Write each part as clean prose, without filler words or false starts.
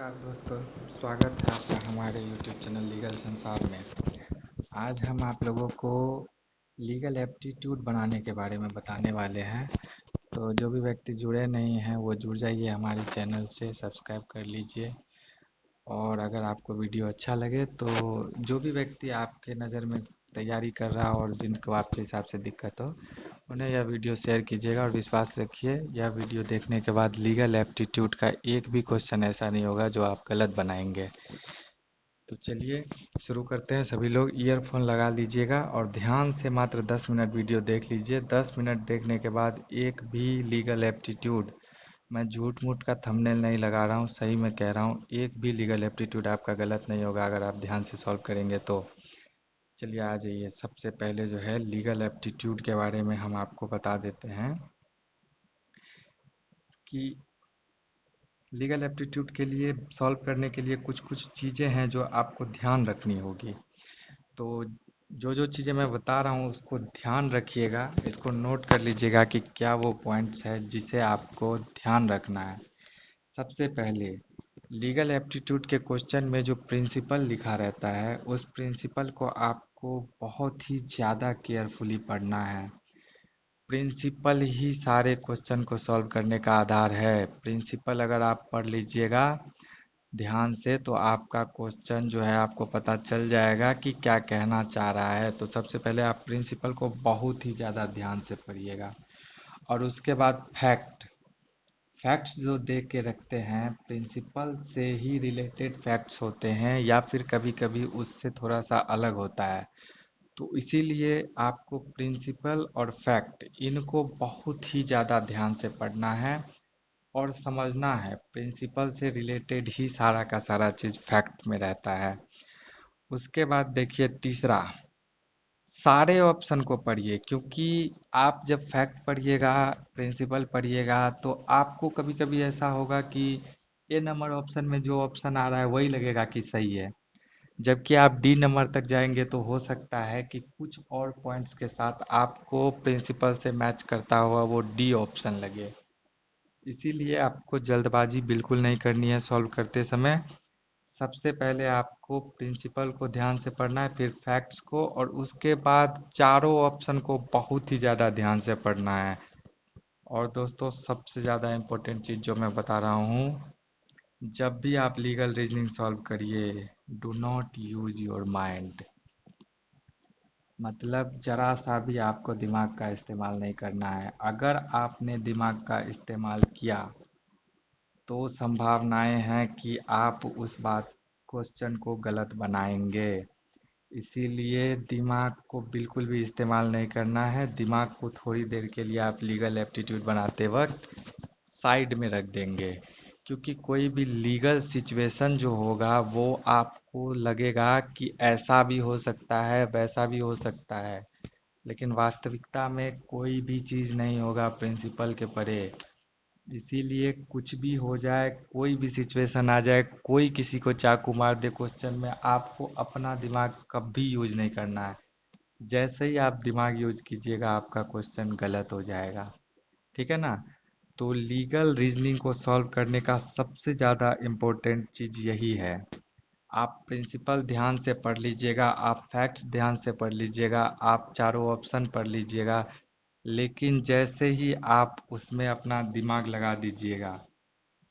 नमस्कार दोस्तों, स्वागत है आपका हमारे YouTube चैनल लीगल संसार में। आज हम आप लोगों को लीगल एप्टीट्यूड बनाने के बारे में बताने वाले हैं। तो जो भी व्यक्ति जुड़े नहीं हैं वो जुड़ जाइए हमारे चैनल से, सब्सक्राइब कर लीजिए। और अगर आपको वीडियो अच्छा लगे तो जो भी व्यक्ति आपके नज़र में तैयारी कर रहा हो और जिनको आपके हिसाब से दिक्कत हो, उन्हें यह वीडियो शेयर कीजिएगा। और विश्वास रखिए, यह वीडियो देखने के बाद लीगल एप्टीट्यूड का एक भी क्वेश्चन ऐसा नहीं होगा जो आप गलत बनाएंगे। तो चलिए शुरू करते हैं। सभी लोग ईयरफोन लगा लीजिएगा और ध्यान से मात्र 10 मिनट वीडियो देख लीजिए। 10 मिनट देखने के बाद एक भी लीगल एप्टीट्यूड, मैं झूठ मूठ का थंबनेल नहीं लगा रहा हूँ, सही में कह रहा हूँ, एक भी लीगल एप्टीट्यूड आपका गलत नहीं होगा अगर आप ध्यान से सॉल्व करेंगे तो। चलिए आ जाइए। सबसे पहले जो है लीगल एप्टीट्यूड के बारे में हम आपको बता देते हैं कि लीगल एप्टीट्यूड के लिए सॉल्व करने के लिए कुछ कुछ चीज़ें हैं जो आपको ध्यान रखनी होगी। तो जो जो चीज़ें मैं बता रहा हूँ उसको ध्यान रखिएगा, इसको नोट कर लीजिएगा कि क्या वो पॉइंट्स है जिसे आपको ध्यान रखना है। सबसे पहले लीगल एप्टीट्यूड के क्वेश्चन में जो प्रिंसिपल लिखा रहता है उस प्रिंसिपल को आपको बहुत ही ज़्यादा केयरफुली पढ़ना है। प्रिंसिपल ही सारे क्वेश्चन को सॉल्व करने का आधार है। प्रिंसिपल अगर आप पढ़ लीजिएगा ध्यान से तो आपका क्वेश्चन जो है आपको पता चल जाएगा कि क्या कहना चाह रहा है। तो सबसे पहले आप प्रिंसिपल को बहुत ही ज़्यादा ध्यान से पढ़िएगा। और उसके बाद फैक्ट्स जो दे के रखते हैं प्रिंसिपल से ही रिलेटेड फैक्ट्स होते हैं या फिर कभी कभी उससे थोड़ा सा अलग होता है। तो इसीलिए आपको प्रिंसिपल और फैक्ट इनको बहुत ही ज़्यादा ध्यान से पढ़ना है और समझना है। प्रिंसिपल से रिलेटेड ही सारा का सारा चीज़ फैक्ट में रहता है। उसके बाद देखिए तीसरा, सारे ऑप्शन को पढ़िए, क्योंकि आप जब फैक्ट पढ़िएगा, प्रिंसिपल पढ़िएगा तो आपको कभी कभी ऐसा होगा कि ए नंबर ऑप्शन में जो ऑप्शन आ रहा है वही लगेगा कि सही है, जबकि आप डी नंबर तक जाएंगे तो हो सकता है कि कुछ और पॉइंट्स के साथ आपको प्रिंसिपल से मैच करता हुआ वो डी ऑप्शन लगे। इसीलिए आपको जल्दबाजी बिल्कुल नहीं करनी है सॉल्व करते समय। सबसे पहले आपको प्रिंसिपल को ध्यान से पढ़ना है, फिर फैक्ट्स को, और उसके बाद चारों ऑप्शन को बहुत ही ज़्यादा ध्यान से पढ़ना है। और दोस्तों सबसे ज़्यादा इम्पोर्टेंट चीज़ जो मैं बता रहा हूँ, जब भी आप लीगल रीजनिंग सॉल्व करिए, do not use your mind. मतलब ज़रा सा भी आपको दिमाग का इस्तेमाल नहीं करना है। अगर आपने दिमाग का इस्तेमाल किया तो संभावनाएं हैं कि आप उस बात क्वेश्चन को गलत बनाएंगे। इसीलिए दिमाग को बिल्कुल भी इस्तेमाल नहीं करना है। दिमाग को थोड़ी देर के लिए आप लीगल एप्टीट्यूड बनाते वक्त साइड में रख देंगे, क्योंकि कोई भी लीगल सिचुएशन जो होगा वो आपको लगेगा कि ऐसा भी हो सकता है, वैसा भी हो सकता है, लेकिन वास्तविकता में कोई भी चीज़ नहीं होगा प्रिंसिपल के परे। इसीलिए कुछ भी हो जाए, कोई भी सिचुएशन आ जाए, कोई किसी को चाकू मार दे क्वेश्चन में, आपको अपना दिमाग कभी यूज नहीं करना है। जैसे ही आप दिमाग यूज कीजिएगा आपका क्वेश्चन गलत हो जाएगा। ठीक है ना? तो लीगल रीजनिंग को सॉल्व करने का सबसे ज़्यादा इम्पोर्टेंट चीज़ यही है। आप प्रिंसिपल ध्यान से पढ़ लीजिएगा, आप फैक्ट्स ध्यान से पढ़ लीजिएगा, आप चारों ऑप्शन पढ़ लीजिएगा, लेकिन जैसे ही आप उसमें अपना दिमाग लगा दीजिएगा,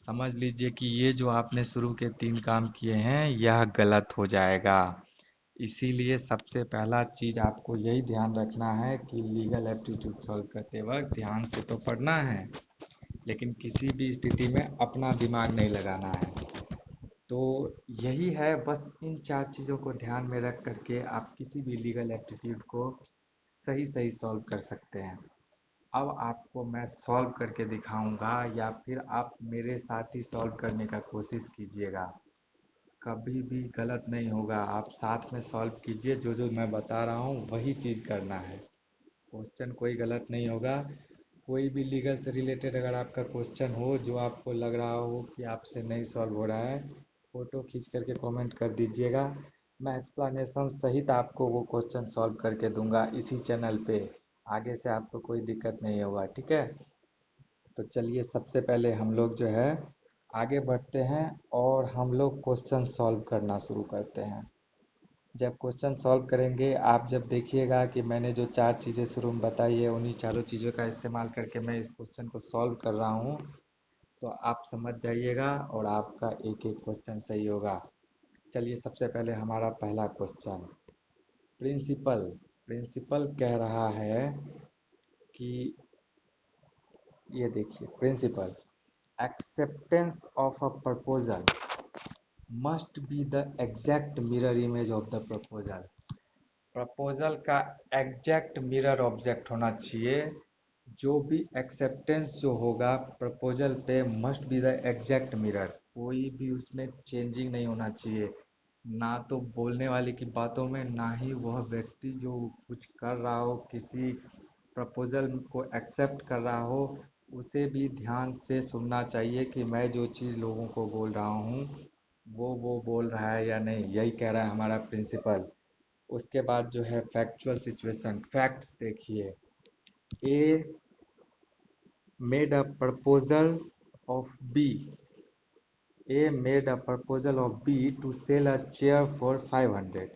समझ लीजिए कि ये जो आपने शुरू के 3 काम किए हैं यह गलत हो जाएगा। इसीलिए सबसे पहला चीज़ आपको यही ध्यान रखना है कि लीगल एप्टीट्यूड सॉल्व करते वक्त ध्यान से तो पढ़ना है, लेकिन किसी भी स्थिति में अपना दिमाग नहीं लगाना है। तो यही है, बस इन 4 चीज़ों को ध्यान में रख करके आप किसी भी लीगल एप्टीट्यूड को सही सही सॉल्व कर सकते हैं। अब आपको मैं सॉल्व करके दिखाऊंगा या फिर आप मेरे साथ ही सॉल्व करने का कोशिश कीजिएगा। कभी भी गलत नहीं होगा। आप साथ में सॉल्व कीजिए, जो जो मैं बता रहा हूँ वही चीज़ करना है। क्वेश्चन कोई गलत नहीं होगा। कोई भी लीगल से रिलेटेड अगर आपका क्वेश्चन हो जो आपको लग रहा हो कि आपसे नहीं सॉल्व हो रहा है, फ़ोटो खींच करके कमेंट कर दीजिएगा। मैं एक्सप्लेनेशन सहित आपको वो क्वेश्चन सॉल्व करके दूंगा इसी चैनल पे। आगे से आपको कोई दिक्कत नहीं होगा, ठीक है? तो चलिए सबसे पहले हम लोग जो है आगे बढ़ते हैं और हम लोग क्वेश्चन सॉल्व करना शुरू करते हैं। जब क्वेश्चन सॉल्व करेंगे, आप जब देखिएगा कि मैंने जो चार चीज़ें शुरू में बताई है उन्हीं चारों चीज़ों का इस्तेमाल करके मैं इस क्वेश्चन को सॉल्व कर रहा हूँ, तो आप समझ जाइएगा और आपका एक एक क्वेश्चन सही होगा। चलिए, सबसे पहले हमारा पहला क्वेश्चन, प्रिंसिपल प्रिंसिपल कह रहा है कि, ये देखिए, principal, acceptance of a proposal must be the exact mirror image of the proposal। Proposal का एग्जैक्ट मिरर ऑब्जेक्ट होना चाहिए। जो भी एक्सेप्टेंस जो होगा प्रपोजल पे, must be the exact mirror, कोई भी उसमें चेंजिंग नहीं होना चाहिए। ना तो बोलने वाले की बातों में, ना ही वह व्यक्ति जो कुछ कर रहा हो, किसी प्रपोजल को एक्सेप्ट कर रहा हो, उसे भी ध्यान से सुनना चाहिए कि मैं जो चीज़ लोगों को बोल रहा हूँ वो बोल रहा है या नहीं। यही कह रहा है हमारा प्रिंसिपल। उसके बाद जो है फैक्चुअल सिचुएशन, फैक्ट्स देखिए। A made a proposal of B A made a proposal of B to sell a chair for 500।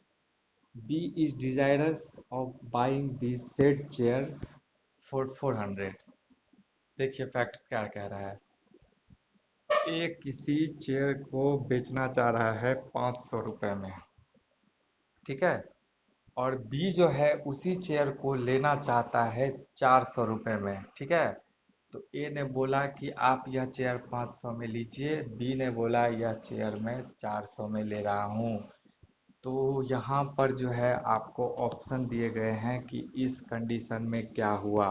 B is desirous of buying the said chair for 400। देखिए फैक्ट क्या कह रहा है। ए किसी चेयर को बेचना चाह रहा है 500 रुपये में, ठीक है, और बी जो है उसी चेयर को लेना चाहता है 400 रुपये में, ठीक है। तो ए ने बोला कि आप यह चेयर 500 में लीजिए, बी ने बोला यह चेयर मैं 400 में ले रहा हूँ। तो यहाँ पर जो है आपको ऑप्शन दिए गए हैं कि इस कंडीशन में क्या हुआ।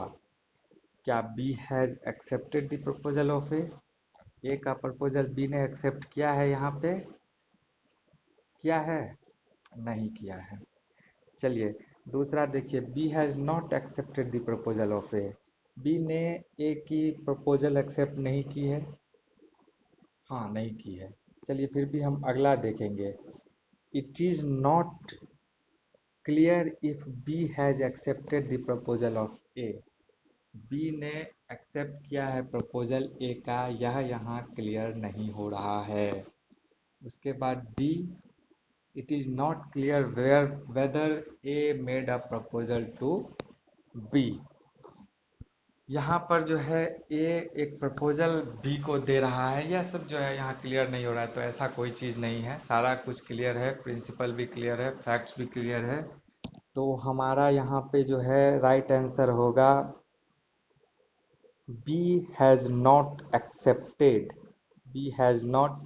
क्या B has accepted the proposal of A का प्रपोजल बी ने एक्सेप्ट किया है? यहाँ पे किया है? नहीं किया है। चलिए, दूसरा देखिए, B has not accepted the proposal of A. B ने ए की प्रपोजल एक्सेप्ट नहीं की है। हाँ, नहीं की है। चलिए, फिर भी हम अगला देखेंगे। It is not clear if B has accepted the proposal of A. B ने एक्सेप्ट किया है प्रपोजल ए का, यह यहाँ क्लियर नहीं हो रहा है। उसके बाद D, it is not clear whether A made a proposal to B. यहाँ पर जो है ए एक प्रपोजल बी को दे रहा है, यह सब जो है यहाँ क्लियर नहीं हो रहा है। तो ऐसा कोई चीज़ नहीं है, सारा कुछ क्लियर है, प्रिंसिपल भी क्लियर है, फैक्ट्स भी क्लियर है। तो हमारा यहाँ पे जो है राइट आंसर होगा B has not accepted B has not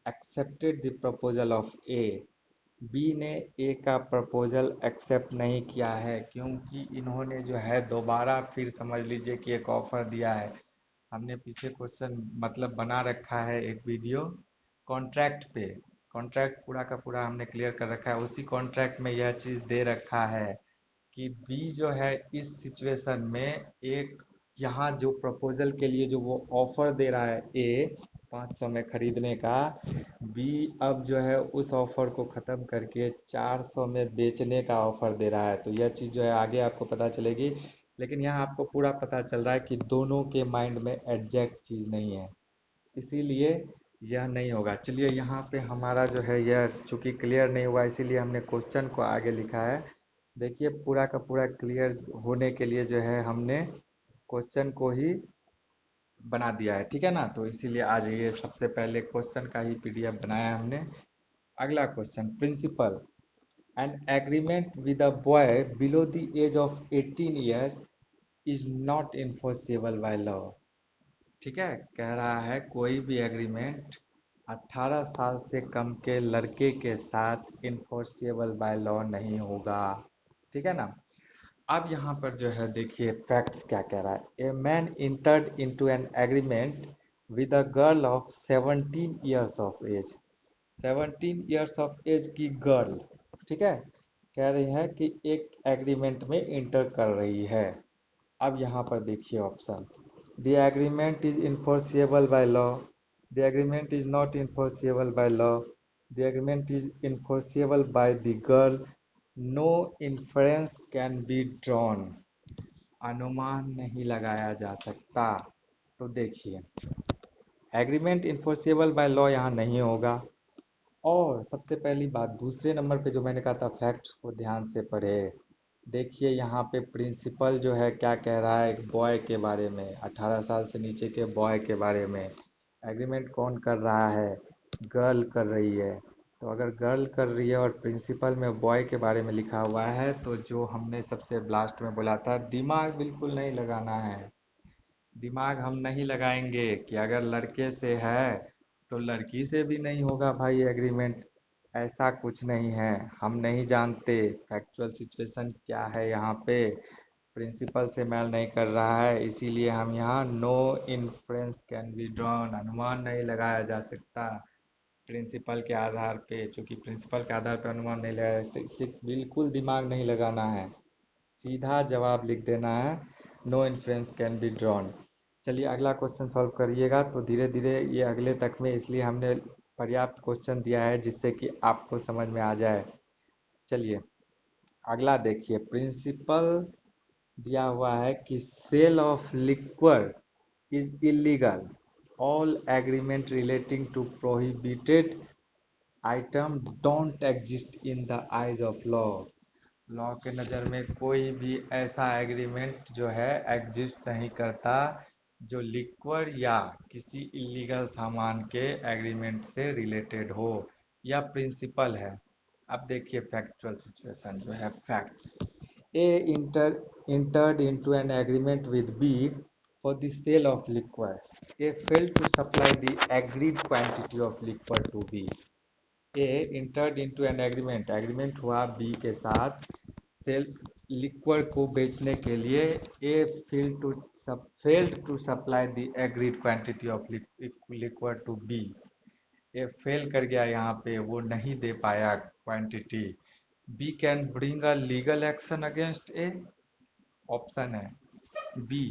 accepted the proposal of A। B ने ए का प्रपोजल एक्सेप्ट नहीं किया है, क्योंकि इन्होंने जो है दोबारा फिर समझ लीजिए कि एक ऑफर दिया है। हमने पीछे क्वेश्चन मतलब बना रखा है एक वीडियो कॉन्ट्रैक्ट पे। कॉन्ट्रैक्ट पूरा का पूरा हमने क्लियर कर रखा है। उसी कॉन्ट्रैक्ट में यह चीज़ दे रखा है कि बी जो है इस सिचुएशन में एक, यहाँ जो प्रपोजल के लिए जो वो ऑफर दे रहा है ए 500 में खरीदने का, बी अब जो है उस ऑफर को ख़त्म करके 400 में बेचने का ऑफर दे रहा है। तो यह चीज़ जो है आगे आपको पता चलेगी, लेकिन यहाँ आपको पूरा पता चल रहा है कि दोनों के माइंड में एग्जैक्ट चीज़ नहीं है, इसीलिए यह नहीं होगा। चलिए, यहाँ पे हमारा जो है यह चूंकि क्लियर नहीं हुआ, इसीलिए हमने क्वेश्चन को आगे लिखा है। देखिए, पूरा का पूरा क्लियर होने के लिए जो है हमने क्वेश्चन को ही बना दिया है, ठीक है ना। तो इसीलिए आज ये सबसे पहले क्वेश्चन का ही पीडीएफ बनाया है हमने। अगला question, principle, an agreement with a boy below the age of 18 year is not enforceable by law. ठीक है, कह रहा है कोई भी एग्रीमेंट 18 साल से कम के लड़के के साथ इन्फोर्सेबल बाय लॉ नहीं होगा, ठीक है ना। अब यहाँ पर जो है देखिए फैक्ट्स क्या कह रहा है। A man entered into an agreement with a girl of 17 years of age. 17 years of age की गर्ल, ठीक है, कह रही है कि एक एग्रीमेंट में इंटर कर रही है। अब यहाँ पर देखिए option, the agreement is enforceable by law, the agreement is not enforceable by law, the agreement is enforceable by the girl, no inference can be drawn, अनुमान नहीं लगाया जा सकता। तो देखिए एग्रीमेंट इन्फोर्सेबल बाय लॉ यहाँ नहीं होगा। और सबसे पहली बात, दूसरे नंबर पे जो मैंने कहा था फैक्ट्स को ध्यान से पढ़े। देखिए यहाँ पे प्रिंसिपल जो है क्या कह रहा है, एक बॉय के बारे में, 18 साल से नीचे के बॉय के बारे में। एग्रीमेंट कौन कर रहा है, गर्ल कर रही है। तो अगर गर्ल कर रही है और प्रिंसिपल में बॉय के बारे में लिखा हुआ है, तो जो हमने सबसे लास्ट में बोला था, दिमाग बिल्कुल नहीं लगाना है। दिमाग हम नहीं लगाएंगे कि अगर लड़के से है तो लड़की से भी नहीं होगा भाई एग्रीमेंट। ऐसा कुछ नहीं है, हम नहीं जानते फैक्चुअल सिचुएशन क्या है यहाँ पे। प्रिंसिपल से मेल नहीं कर रहा है, इसीलिए हम यहाँ no inference can be drawn, अनुमान नहीं लगाया जा सकता प्रिंसिपल के आधार पे। चूंकि प्रिंसिपल के आधार पर अनुमान नहीं लगाया तो इसलिए बिल्कुल दिमाग नहीं लगाना है, सीधा जवाब लिख देना है, no inference can be drawn. चलिए अगला क्वेश्चन सॉल्व करिएगा। तो धीरे धीरे ये अगले तक में, इसलिए हमने पर्याप्त क्वेश्चन दिया है जिससे कि आपको समझ में आ जाए। चलिए अगला देखिए, प्रिंसिपल दिया हुआ है कि sale of liquor is illegal, all agreement relating to prohibited item don't exist in the eyes of law. Law के नज़र में कोई भी ऐसा एग्रीमेंट जो है एग्जिस्ट नहीं करता जो लिक्वर या किसी इलीगल सामान के एग्रीमेंट से रिलेटेड हो या प्रिंसिपल है। अब देखिए फैक्चुअल सिचुएशन जो है, facts. A entered into an agreement with B for the sale of liquor. A failed to supply the agreed quantity of liquor to B. A entered into an agreement, agreement हुआ B के साथ sale liquor को बेचने के लिए। A failed to supply the agreed quantity of liquor to B. A fail कर गया यहाँ पे, वो नहीं दे पाया quantity. B can bring a legal action against A, option है B.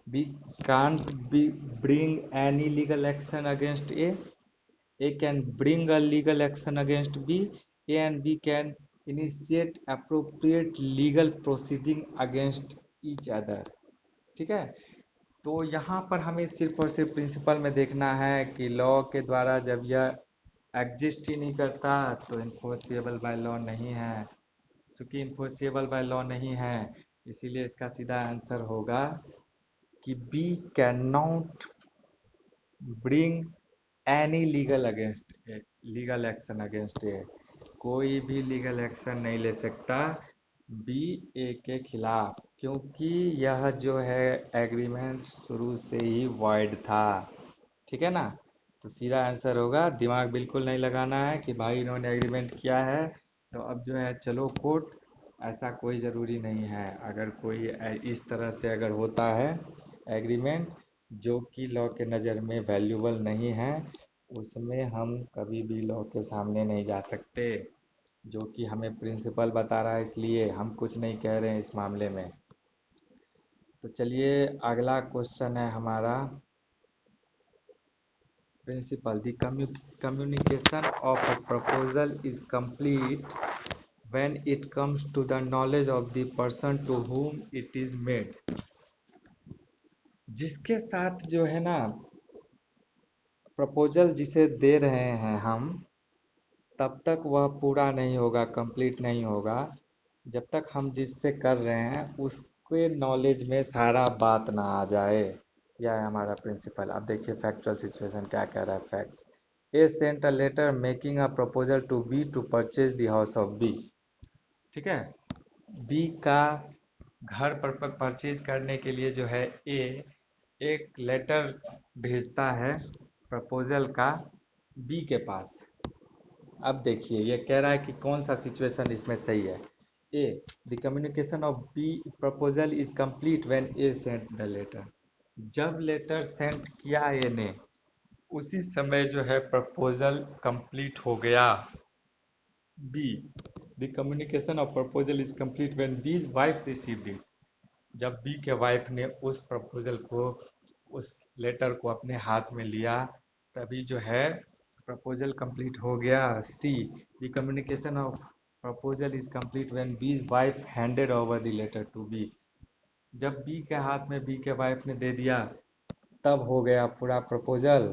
B can't be bring any legal action against A. A can bring a legal action against B. A and B can initiate appropriate legal proceeding against each other. ठीक है। तो यहाँ पर हमें सिर्फ और सिर्फ प्रिंसिपल में देखना है कि लॉ के द्वारा जब यह एग्जिस्ट ही नहीं करता तो इन्फोर्सिएबल बाय लॉ नहीं है। क्योंकि इन्फोर्सिएबल बाय लॉ नहीं है, इसीलिए इसका सीधा आंसर होगा कि B can not bring any legal action against A. कोई भी लीगल एक्शन नहीं ले सकता बी ए के खिलाफ, क्योंकि यह जो है एग्रीमेंट शुरू से ही वॉइड था। ठीक है ना। तो सीधा आंसर होगा, दिमाग बिल्कुल नहीं लगाना है कि भाई इन्होंने एग्रीमेंट किया है तो अब जो है चलो कोर्ट। ऐसा कोई ज़रूरी नहीं है। अगर कोई इस तरह से अगर होता है एग्रीमेंट जो कि लॉ के नज़र में वैल्यूबल नहीं है, उसमें हम कभी भी लॉ के सामने नहीं जा सकते। जो कि हमें प्रिंसिपल बता रहा है, इसलिए हम कुछ नहीं कह रहे हैं इस मामले में। तो चलिए अगला क्वेश्चन है हमारा, principle the communication of a proposal is complete when it comes to the knowledge of the person to whom it is made। जिसके साथ जो है ना प्रपोजल जिसे दे रहे हैं हम, तब तक वह पूरा नहीं होगा, कंप्लीट नहीं होगा जब तक हम जिससे कर रहे हैं उसके नॉलेज में सारा बात ना आ जाए। यह है हमारा प्रिंसिपल। अब देखिए फैक्चुअल सिचुएशन क्या कह रहा है, facts. A sent a letter making a proposal to B to purchase the house of B. ठीक है। बी का घर पर परचेज करने के लिए जो है ए एक लेटर भेजता है प्रपोजल का बी के पास। अब देखिए ये कह रहा है कि कौन सा सिचुएशन इसमें सही है। A the communication of B proposal is complete when A sent the letter. जब लेटर सेंड किया ए ने उसी समय जो है प्रपोजल कंप्लीट हो गया। Be the communication of proposal is complete when B's wife received it. जब बी के वाइफ ने उस प्रपोजल को, उस लेटर को अपने हाथ में लिया, तभी जो है प्रपोजल कंप्लीट हो गया। C the communication of proposal is complete when B's wife handed over the letter to B. जब बी के हाथ में बी के वाइफ ने दे दिया तब हो गया पूरा प्रपोजल।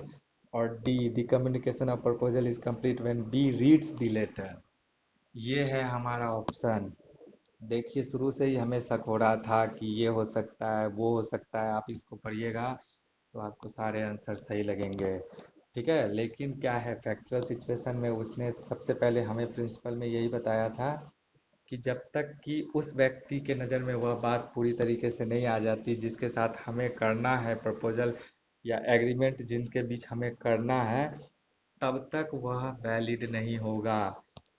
और D, the communication of proposal is complete when B reads the letter. ये है हमारा ऑप्शन। देखिए शुरू से ही हमें शक हो रहा था कि ये हो सकता है, वो हो सकता है। आप इसको पढ़िएगा तो आपको सारे आंसर सही लगेंगे। ठीक है, लेकिन क्या है, फैक्चुअल सिचुएशन में उसने सबसे पहले हमें प्रिंसिपल में यही बताया था कि जब तक कि उस व्यक्ति के नज़र में वह बात पूरी तरीके से नहीं आ जाती जिसके साथ हमें करना है प्रपोजल या एग्रीमेंट जिनके बीच हमें करना है, तब तक वह वैलिड नहीं होगा।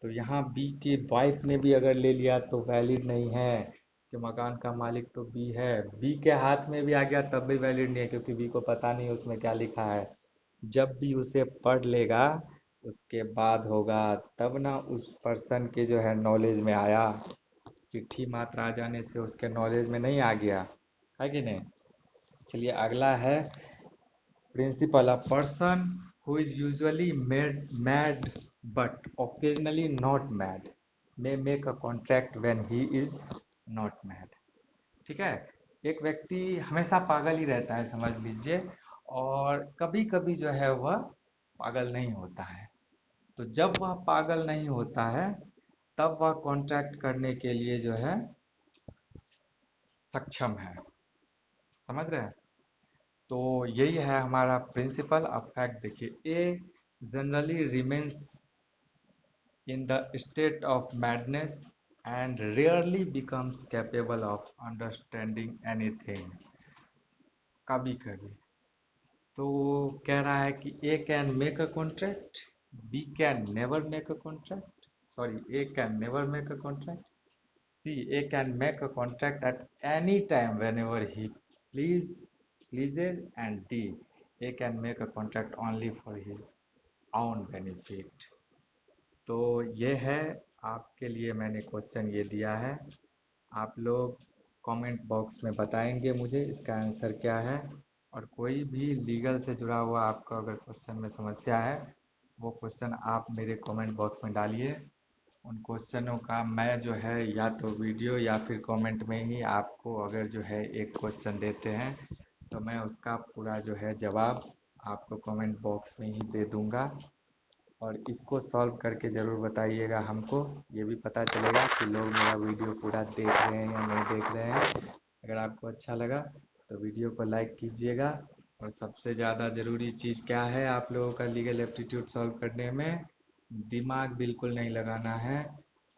तो यहाँ बी की वाइफ ने भी अगर ले लिया तो वैलिड नहीं है कि मकान का मालिक तो बी है। बी के हाथ में भी आ गया तब भी वैलिड नहीं है, क्योंकि बी को पता नहीं उसमें क्या लिखा है। जब भी उसे पढ़ लेगा उसके बाद होगा, तब ना उस पर्सन के जो है नॉलेज में आया। चिट्ठी मात्र आ जाने से उसके नॉलेज में नहीं आ गया, है कि नहीं। चलिए अगला है principle. A person who is usually made mad but occasionally not mad may make a contract when he is not mad। ठीक है, एक व्यक्ति हमेशा पागल ही रहता है समझ लीजिए, और कभी कभी जो है वह पागल नहीं होता है। तो जब वह पागल नहीं होता है तब वह कॉन्ट्रैक्ट करने के लिए जो है सक्षम है। समझ रहे हैं। तो यही है हमारा प्रिंसिपल। अब फैक्ट देखिए, A generally remains in the state of madness and rarely becomes capable of understanding anything. कभी कभी तो कह रहा है कि A can make a contract, B can never make a contract, sorry A can never make a contract, C A can make a contract at any time whenever he pleases, and D, A can make a contract only for his own benefit। तो ये है आपके लिए मैंने question ये दिया है। आप लोग कमेंट बॉक्स में बताएंगे मुझे इसका आंसर क्या है। और कोई भी लीगल से जुड़ा हुआ आपका अगर क्वेश्चन में समस्या है, वो क्वेश्चन आप मेरे कमेंट बॉक्स में डालिए। उन क्वेश्चनों का मैं जो है या तो वीडियो या फिर कमेंट में ही आपको अगर जो है एक क्वेश्चन देते हैं तो मैं उसका पूरा जो है जवाब आपको कमेंट बॉक्स में ही दे दूंगा। और इसको सॉल्व करके ज़रूर बताइएगा हमको, ये भी पता चलेगा कि लोग मेरा वीडियो पूरा देख रहे हैं या नहीं देख रहे हैं। अगर आपको अच्छा लगा तो वीडियो को लाइक कीजिएगा। और सबसे ज़्यादा ज़रूरी चीज़ क्या है आप लोगों का लीगल एप्टीट्यूड सॉल्व करने में, दिमाग बिल्कुल नहीं लगाना है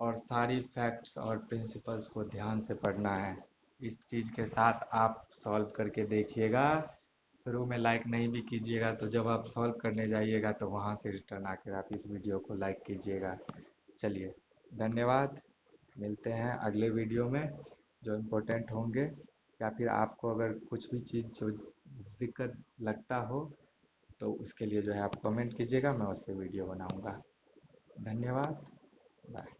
और सारी फैक्ट्स और प्रिंसिपल्स को ध्यान से पढ़ना है। इस चीज़ के साथ आप सॉल्व करके देखिएगा। शुरू में लाइक नहीं भी कीजिएगा तो जब आप सॉल्व करने जाइएगा तो वहाँ से रिटर्न आकर आप इस वीडियो को लाइक कीजिएगा। चलिए, धन्यवाद। मिलते हैं अगले वीडियो में जो इम्पोर्टेंट होंगे, या फिर आपको अगर कुछ भी चीज़ जो दिक्कत लगता हो तो उसके लिए जो है आप कमेंट कीजिएगा, मैं उस पर वीडियो बनाऊंगा। धन्यवाद। बाय।